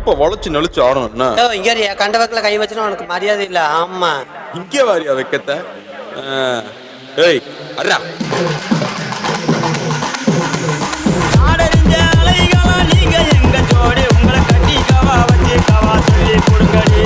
இடுப்ப வளைச்சு நெளிச்சு ஆடணும்னா இங்க கண்ட பக்கத்துல கை வச்சுனா உனக்கு மரியாதை இல்ல. ஆமா இங்கே வாரியா வைக்கத்த. ஏய் அர்ரா நீங்க எங்க ஜோடி உங்களை கட்டி கவா வச்சு கவா சொல்லி கொடுங்கடி.